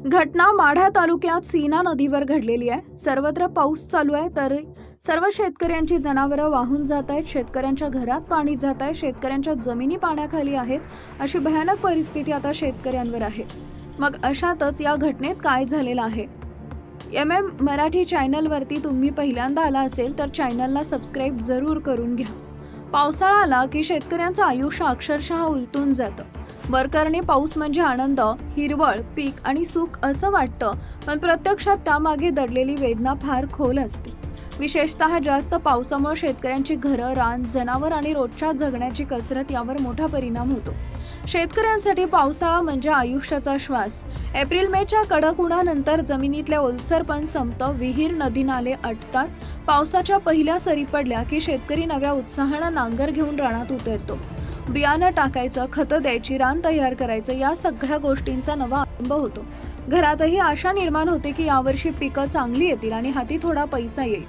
घटना माढा तालुक्यात सीना नदीवर घडलेली आहे। सर्वत्र पाऊस चालू आहे, तर सर्व शेतकऱ्यांची जनावरं वाहून जात आहेत। शेतकऱ्यांच्या घरात पाणी जात आहे, शेतकऱ्यांच्या जमिनी पाण्याखाली आहेत। अशी भयानक परिस्थिती आता शेतकऱ्यांवर आहे। मग अशातच या घटनेत काय झालेलं आहे? मराठी चॅनलवरती तुम्ही पहिल्यांदा आला असेल तर चॅनलला सबस्क्राईब जरूर करून घ्या। पावसाळा आला की शेतकऱ्यांचं आयुष्य अक्षरशः उलटून जातं। वरकरणे पाऊस म्हणजे आनंद, हिरवळ, पीक आणि सुख असं वाटतं, पण प्रत्यक्षात त्यामागे दडलेली वेदना फार खोल असते। विशेषतः जास्त पावसामुळे शेतकऱ्यांची घरं, रान, जनावर आणि रोजच्या जगण्याची कसरत यावर मोठा परिणाम होतो। शेतकऱ्यांसाठी पावसाळा म्हणजे आयुष्याचा श्वास। एप्रिल-मेच्या कडक उन्हानंतर जमिनीतले ओलसरपण संपतं, विहीर, नदी, नाले आटतात। पावसाच्या पहिल्या सरी पडल्या की शेतकरी नव्या उत्साहानं नांगर घेऊन रानात उतरतो। बियाणं टाकायचं, खतं द्यायची, रान तयार करायचं, या सगळ्या गोष्टींचा नवा आरंभ होतो। घरातही आशा निर्माण होते की यावर्षी पिकं चांगली येतील आणि हाती थोडा पैसा येईल।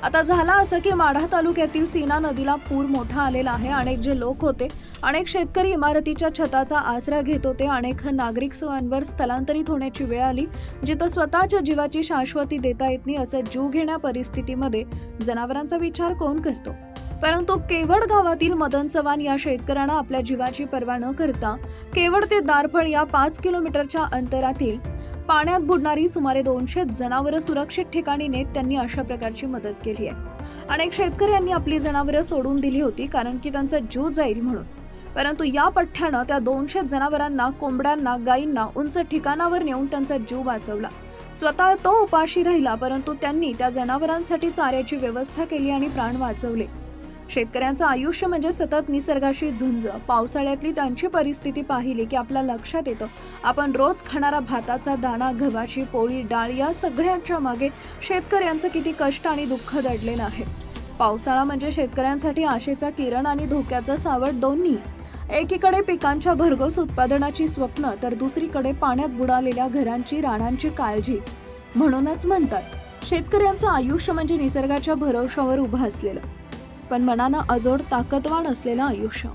आता झालं असं की माढा तालुक्यातील सीना नदीला पूर मोठा आलेला आहे। अनेक जे लोक होते, अनेक शेतकरी इमारतीच्या छताचा आसरा घेत होते। अनेक नागरिक स्वयंवर स्थलांतरित होण्याची वेळ आली, जिथं स्वतःच्या जीवाची शाश्वती देता येत नाही असं जीव घेण्या परिस्थितीमध्ये जनावरांचा विचार कोण करतो? परंतु केवड गावातील मदन चव्हाण या शेतकऱ्यांना आपल्या जीवाची पर्वा न करता केवड ते दारफळ या 5 किलोमीटरच्या अंतरातील पाण्यात बुडणारी सुमारे 200 जनावरं सुरक्षित ठिकाणी नेत त्यांनी अशा प्रकारची मदत केली आहे। अनेक शेतकऱ्यांनी आपली जनावरं सोडून दिली होती कारण की त्यांचा जीव जाईल म्हणून, परंतु या पठ्ठ्यानं त्या 200 जनावरांना, कोंबड्यांना, गायींना उंच ठिकाणावर नेऊन त्यांचा जीव वाचवला। स्वतः तो उपाशी राहिला, परंतु त्यांनी त्या जनावरांसाठी चाऱ्याची व्यवस्था केली आणि प्राण वाचवले। शेतकऱ्यांचं आयुष्य म्हणजे सतत निसर्गाशी झुंज। पावसाळ्यातली त्यांची परिस्थिती पाहिली की आपल्या लक्षात येतं, आपण रोज खाणारा भाताचा दाणा, गव्हाची पोळी, डाळ या सगळ्यांच्या मागे शेतकऱ्यांचं किती कष्ट आणि दुःख दडलेलं आहे। पावसाळा म्हणजे शेतकऱ्यांसाठी आशेचा किरण आणि धोक्याचं सावट दोन्ही। एकीकडे पिकांच्या भरघोस उत्पादनाची स्वप्न, तर दुसरीकडे पाण्यात बुडालेल्या घरांची, रानांची काळजी। म्हणूनच म्हणतात, शेतकऱ्यांचं आयुष्य म्हणजे निसर्गाच्या भरवशावर उभं असलेलं, पण मनानं अजोड ताकदवान असलेलं आयुष्य।